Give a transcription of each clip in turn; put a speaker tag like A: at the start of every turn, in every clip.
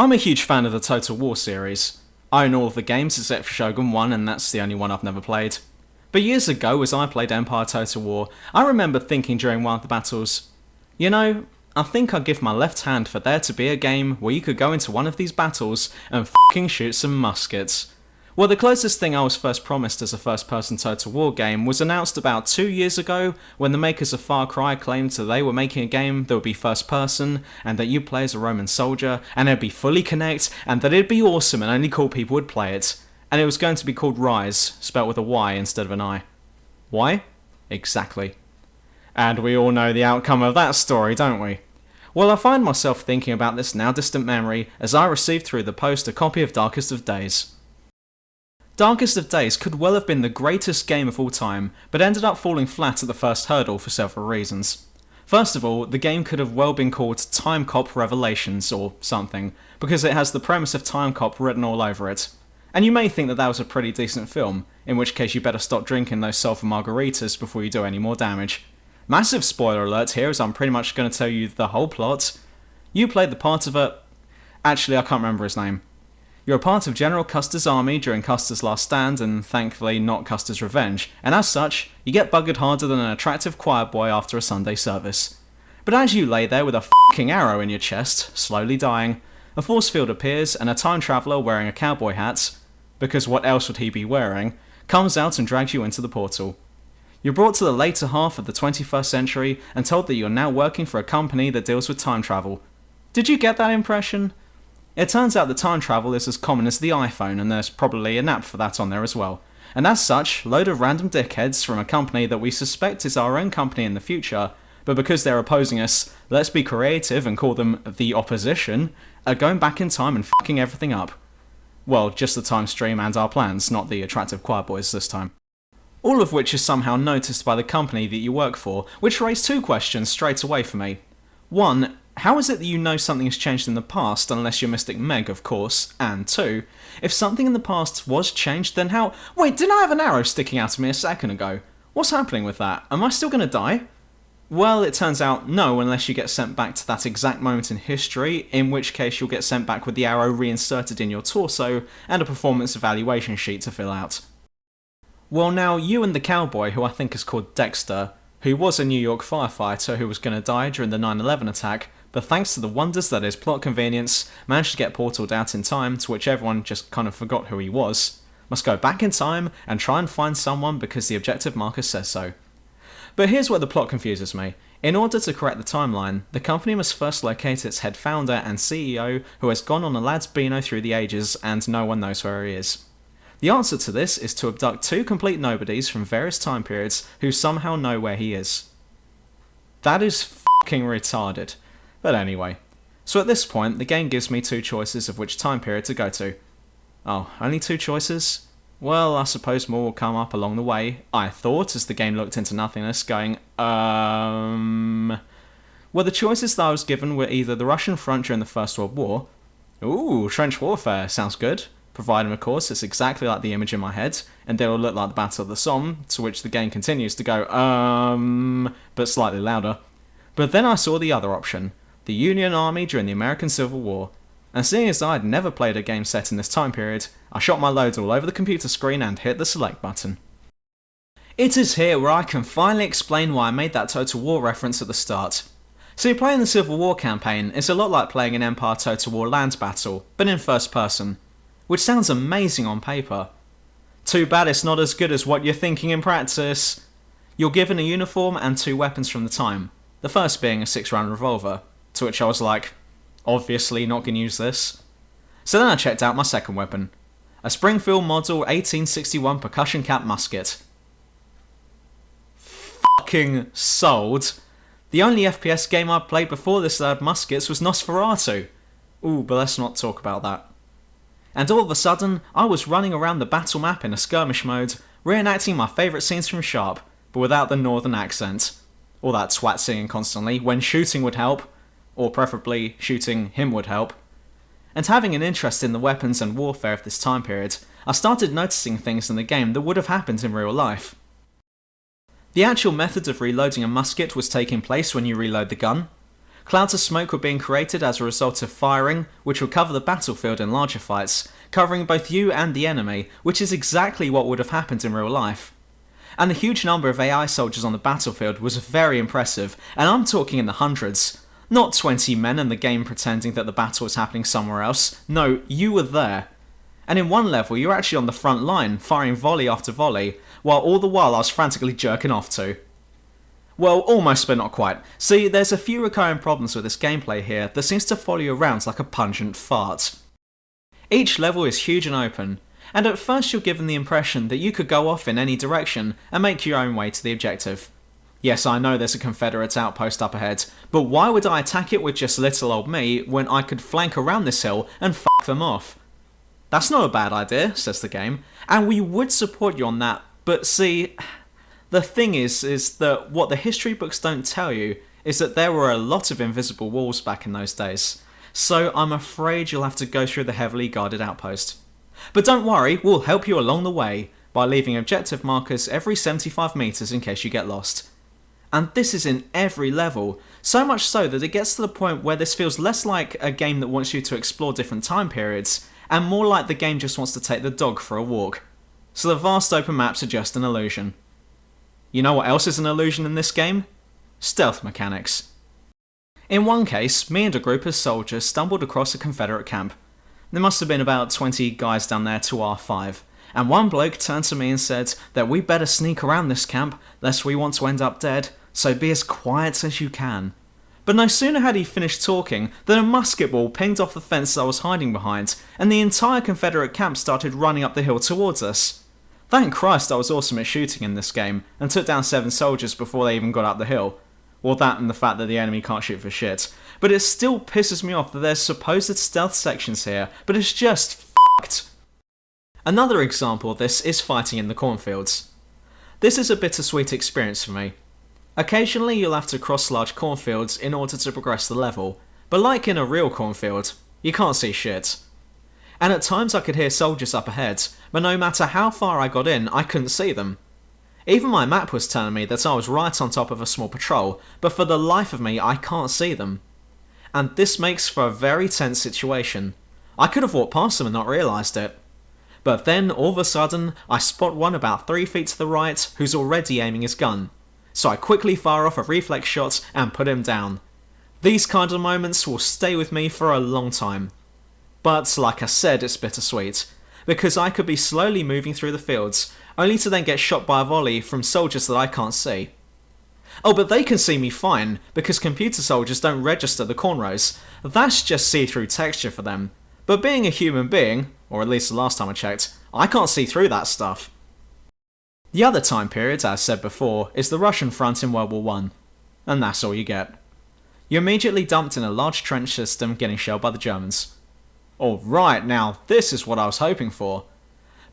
A: I'm a huge fan of the Total War series. I own all of the games except for Shogun 1, and that's the only one I've never played. But years ago, as I played Empire Total War, I remember thinking during one of the battles, you know, I think I'd give my left hand for there to be a game where you could go into one of these battles and fucking shoot some muskets. Well, the closest thing I was first promised as a first-person Total War game was announced about 2 years ago when the makers of Far Cry claimed that they were making a game that would be first-person, and that you play as a Roman soldier, and it'd be fully Connect, and that it'd be awesome and only cool people would play it. And it was going to be called Rise, spelt with a Y instead of an I. Why? Exactly. And we all know the outcome of that story, don't we? Well, I find myself thinking about this now distant memory as I received through the post a copy of Darkest of Days. Darkest of Days could well have been the greatest game of all time, but ended up falling flat at the first hurdle for several reasons. First of all, the game could have well been called Time Cop Revelations or something, because it has the premise of Time Cop written all over it. And you may think that that was a pretty decent film, in which case you better stop drinking those sulphur margaritas before you do any more damage. Massive spoiler alert here, as I'm pretty much going to tell you the whole plot. You played the part of a... Actually, I can't remember his name. You're a part of General Custer's army during Custer's last stand, and thankfully not Custer's revenge, and as such, you get buggered harder than an attractive choir boy after a Sunday service. But as you lay there with a fucking arrow in your chest, slowly dying, a force field appears and a time traveller wearing a cowboy hat, because what else would he be wearing, comes out and drags you into the portal. You're brought to the later half of the 21st century and told that you're now working for a company that deals with time travel. Did you get that impression? It turns out that time travel is as common as the iPhone, and there's probably an app for that on there as well. And as such, load of random dickheads from a company that we suspect is our own company in the future, but because they're opposing us, let's be creative and call them the opposition, are going back in time and fucking everything up. Well, just the time stream and our plans, not the attractive choir boys this time. All of which is somehow noticed by the company that you work for, which raised two questions straight away for me. One, how is it that you know something has changed in the past, unless you're Mystic Meg, of course? And two, if something in the past was changed, then how... Wait, didn't I have an arrow sticking out of me a second ago? What's happening with that? Am I still gonna die? Well, it turns out no, unless you get sent back to that exact moment in history, in which case you'll get sent back with the arrow reinserted in your torso, and a performance evaluation sheet to fill out. Well now, you and the cowboy, who I think is called Dexter, who was a New York firefighter who was gonna die during the 9/11 attack, but thanks to the wonders that is plot convenience, managed to get portaled out in time, to which everyone just kind of forgot who he was, must go back in time and try and find someone because the objective marker says so. But here's where the plot confuses me. In order to correct the timeline, the company must first locate its head founder and CEO, who has gone on a lad's beano through the ages and no one knows where he is. The answer to this is to abduct two complete nobodies from various time periods who somehow know where he is. That is fucking retarded. But anyway. So at this point, the game gives me two choices of which time period to go to. Oh, only two choices? Well, I suppose more will come up along the way, I thought, as the game looked into nothingness, going, Well, the choices that I was given were either the Russian front during the First World War. Ooh, trench warfare, sounds good. Providing, of course, it's exactly like the image in my head, and it'll look like the Battle of the Somme, to which the game continues to go, but slightly louder. But then I saw the other option, the Union Army during the American Civil War. And seeing as I had never played a game set in this time period, I shot my loads all over the computer screen and hit the select button. It is here where I can finally explain why I made that Total War reference at the start. See, playing the Civil War campaign is a lot like playing an Empire Total War land battle, but in first person, which sounds amazing on paper. Too bad it's not as good as what you're thinking in practice. You're given a uniform and two weapons from the time, the first being a 6-round revolver, to which I was like, obviously not gonna use this. So then I checked out my second weapon, a Springfield Model 1861 percussion cap musket. Fucking sold. The only FPS game I'd played before this that had muskets was Nosferatu. Ooh, but let's not talk about that. And all of a sudden, I was running around the battle map in a skirmish mode, reenacting my favourite scenes from Sharp, but without the northern accent. Or that twat singing constantly, when shooting would help, or preferably shooting him would help. And having an interest in the weapons and warfare of this time period, I started noticing things in the game that would have happened in real life. The actual method of reloading a musket was taking place when you reload the gun. Clouds of smoke were being created as a result of firing, which would cover the battlefield in larger fights, covering both you and the enemy, which is exactly what would have happened in real life. And the huge number of AI soldiers on the battlefield was very impressive, and I'm talking in the hundreds. Not 20 men in the game pretending that the battle was happening somewhere else. No, you were there. And in one level, you're actually on the front line, firing volley after volley, while all the while I was frantically jerking off to. Well, almost but not quite. See, there's a few recurring problems with this gameplay here that seems to follow you around like a pungent fart. Each level is huge and open, and at first you're given the impression that you could go off in any direction and make your own way to the objective. Yes, I know there's a Confederate outpost up ahead, but why would I attack it with just little old me when I could flank around this hill and f*** them off? That's not a bad idea, says the game, and we would support you on that, but see, the thing is that what the history books don't tell you is that there were a lot of invisible walls back in those days, so I'm afraid you'll have to go through the heavily guarded outpost. But don't worry, we'll help you along the way by leaving objective markers every 75 meters in case you get lost. And this is in every level, so much so that it gets to the point where this feels less like a game that wants you to explore different time periods, and more like the game just wants to take the dog for a walk. So the vast open maps are just an illusion. You know what else is an illusion in this game? Stealth mechanics. In one case, me and a group of soldiers stumbled across a Confederate camp. There must have been about 20 guys down there to our 5, and one bloke turned to me and said that we better sneak around this camp lest we want to end up dead, so be as quiet as you can. But no sooner had he finished talking than a musket ball pinged off the fence I was hiding behind, and the entire Confederate camp started running up the hill towards us. Thank Christ I was awesome at shooting in this game, and took down 7 soldiers before they even got up the hill. Well, that and the fact that the enemy can't shoot for shit. But it still pisses me off that there's supposed stealth sections here, but it's just f***ed. Another example of this is fighting in the cornfields. This is a bittersweet experience for me. Occasionally you'll have to cross large cornfields in order to progress the level, but like in a real cornfield, you can't see shit. And at times I could hear soldiers up ahead, but no matter how far I got in, I couldn't see them. Even my map was telling me that I was right on top of a small patrol, but for the life of me I can't see them. And this makes for a very tense situation. I could have walked past them and not realised it. But then, all of a sudden, I spot one about 3 feet to the right who's already aiming his gun. So I quickly fire off a reflex shot and put him down. These kind of moments will stay with me for a long time. But, like I said, it's bittersweet, because I could be slowly moving through the fields, only to then get shot by a volley from soldiers that I can't see. Oh, but they can see me fine, because computer soldiers don't register the cornrows. That's just see-through texture for them. But being a human being, or at least the last time I checked, I can't see through that stuff. The other time period, as said before, is the Russian front in World War I. And that's all you get. You're immediately dumped in a large trench system getting shelled by the Germans. Alright, now this is what I was hoping for.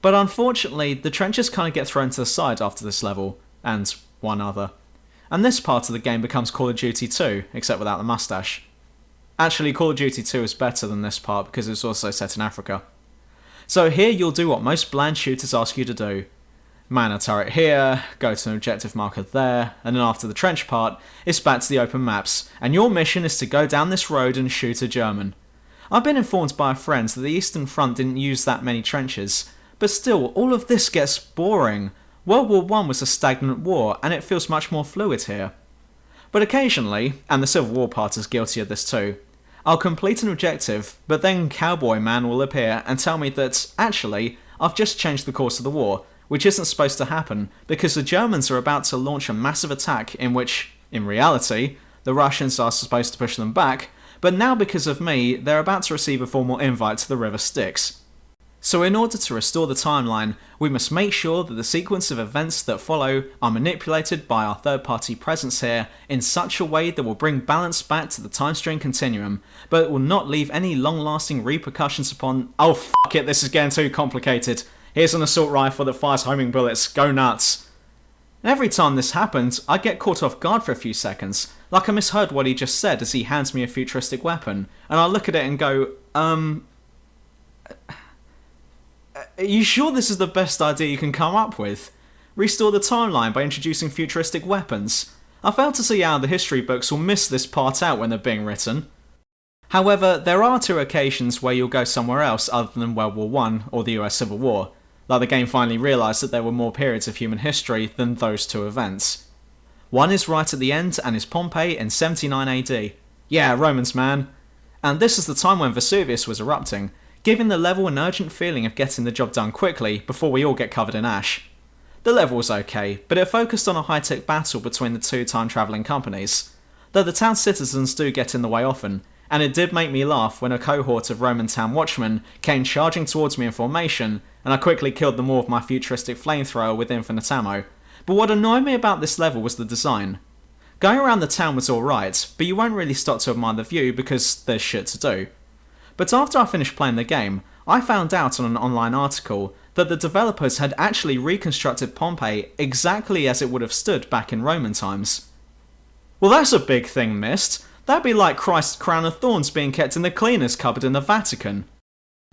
A: But unfortunately, the trenches kind of get thrown to the side after this level, and one other. And this part of the game becomes Call of Duty 2, except without the mustache. Actually, Call of Duty 2 is better than this part because it's also set in Africa. So here you'll do what most bland shooters ask you to do. Man a turret here, go to an objective marker there, and then after the trench part, it's back to the open maps, and your mission is to go down this road and shoot a German. I've been informed by a friend that the Eastern Front didn't use that many trenches, but still, all of this gets boring. World War I was a stagnant war, and it feels much more fluid here. But occasionally, and the Civil War part is guilty of this too, I'll complete an objective, but then Cowboy Man will appear and tell me that, actually, I've just changed the course of the war, which isn't supposed to happen, because the Germans are about to launch a massive attack in which, in reality, the Russians are supposed to push them back, but now because of me, they're about to receive a formal invite to the River Styx. So in order to restore the timeline, we must make sure that the sequence of events that follow are manipulated by our third-party presence here in such a way that will bring balance back to the time-string continuum, but it will not leave any long-lasting repercussions upon— oh fuck it, this is getting too complicated. Here's an assault rifle that fires homing bullets, go nuts. Every time this happens, I get caught off guard for a few seconds, like I misheard what he just said as he hands me a futuristic weapon, and I look at it and go, are you sure this is the best idea you can come up with? Restore the timeline by introducing futuristic weapons? I fail to see how the history books will miss this part out when they're being written. However, there are 2 occasions where you'll go somewhere else other than World War I or the US Civil War, like the game finally realised that there were more periods of human history than those 2 events. One is right at the end and is Pompeii in 79 AD. Yeah, Romans man. And this is the time when Vesuvius was erupting, giving the level an urgent feeling of getting the job done quickly before we all get covered in ash. The level was okay, but it focused on a high-tech battle between the 2 time-travelling companies, though the town citizens do get in the way often, and it did make me laugh when a cohort of Roman town watchmen came charging towards me in formation, and I quickly killed them all with my futuristic flamethrower with infinite ammo. But what annoyed me about this level was the design. Going around the town was alright, but you won't really stop to admire the view because there's shit to do. But after I finished playing the game, I found out on an online article that the developers had actually reconstructed Pompeii exactly as it would have stood back in Roman times. Well, that's a big thing missed. That'd be like Christ's crown of thorns being kept in the cleaner's cupboard in the Vatican.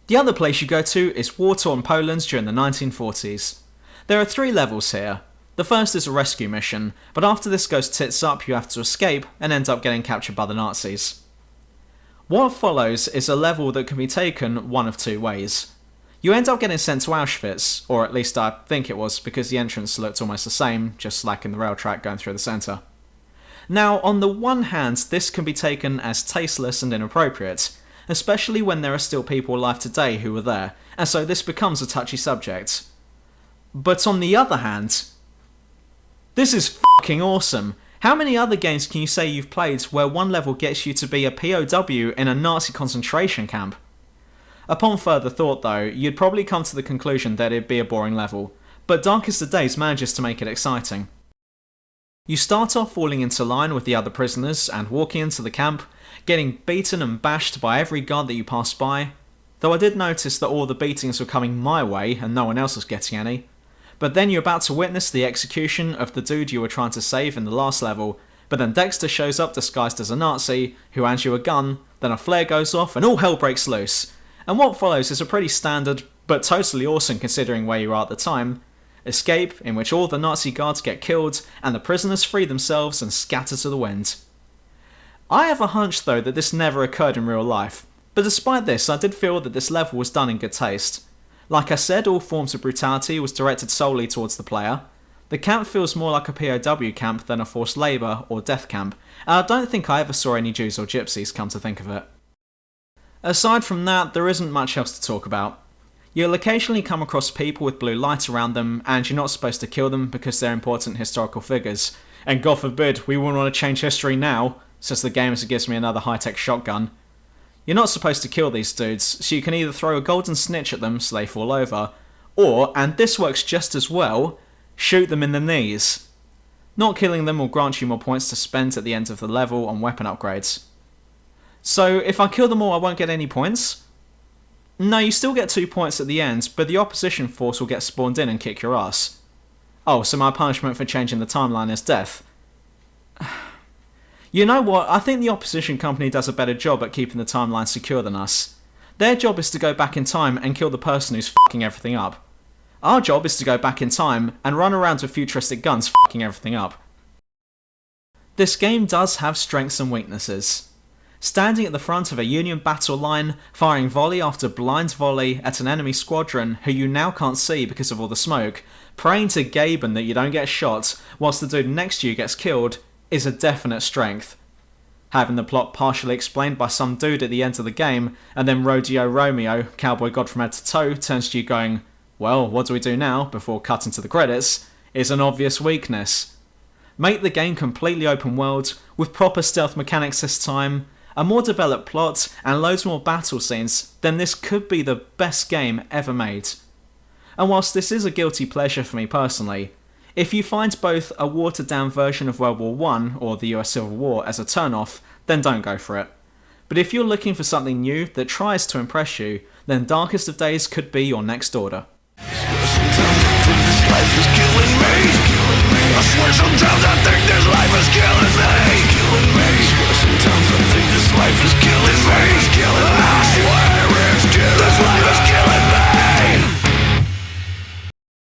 A: The other place you go to is war-torn Poland during the 1940s. There are 3 levels here. The first is a rescue mission, but after this goes tits up you have to escape and end up getting captured by the Nazis. What follows is a level that can be taken one of 2 ways. You end up getting sent to Auschwitz, or at least I think it was because the entrance looked almost the same, just like in the rail track going through the centre. Now, on the one hand, this can be taken as tasteless and inappropriate, especially when there are still people alive today who were there, and so this becomes a touchy subject. But on the other hand, this is fucking awesome. How many other games can you say you've played where one level gets you to be a POW in a Nazi concentration camp? Upon further thought though, you'd probably come to the conclusion that it'd be a boring level, but Darkest of Days manages to make it exciting. You start off falling into line with the other prisoners and walking into the camp, getting beaten and bashed by every guard that you pass by, though I did notice that all the beatings were coming my way and no one else was getting any. But then you're about to witness the execution of the dude you were trying to save in the last level, but then Dexter shows up disguised as a Nazi, who hands you a gun, then a flare goes off and all hell breaks loose. And what follows is a pretty standard, but totally awesome considering where you are at the time, escape in which all the Nazi guards get killed and the prisoners free themselves and scatter to the wind. I have a hunch though that this never occurred in real life, but despite this I did feel that this level was done in good taste. Like I said, all forms of brutality was directed solely towards the player. The camp feels more like a POW camp than a forced labour or death camp, and I don't think I ever saw any Jews or Gypsies come to think of it. Aside from that, there isn't much else to talk about. You'll occasionally come across people with blue light around them, and you're not supposed to kill them because they're important historical figures. And God forbid, we wouldn't want to change history now, says the game as it gives me another high-tech shotgun. You're not supposed to kill these dudes, so you can either throw a golden snitch at them so they fall over, or, and this works just as well, shoot them in the knees. Not killing them will grant you more points to spend at the end of the level on weapon upgrades. So, if I kill them all I won't get any points? No, you still get 2 points at the end, but the opposition force will get spawned in and kick your ass. Oh, so my punishment for changing the timeline is death. You know what, I think the opposition company does a better job at keeping the timeline secure than us. Their job is to go back in time and kill the person who's fucking everything up. Our job is to go back in time and run around with futuristic guns fucking everything up. This game does have strengths and weaknesses. Standing at the front of a Union battle line, firing volley after blind volley at an enemy squadron who you now can't see because of all the smoke, praying to Gaben that you don't get shot whilst the dude next to you gets killed, is a definite strength. Having the plot partially explained by some dude at the end of the game, and then Rodeo Romeo, cowboy god from head to toe, turns to you going, well, what do we do now, before cutting to the credits, is an obvious weakness. Make the game completely open world, with proper stealth mechanics this time, a more developed plot, and loads more battle scenes, then this could be the best game ever made. And whilst this is a guilty pleasure for me personally, if you find both a watered down version of World War I or the US Civil War as a turn-off, then don't go for it. But if you're looking for something new that tries to impress you, then Darkest of Days could be your next order.
B: Sometimes I think this life is killing me. I swear it's killing me.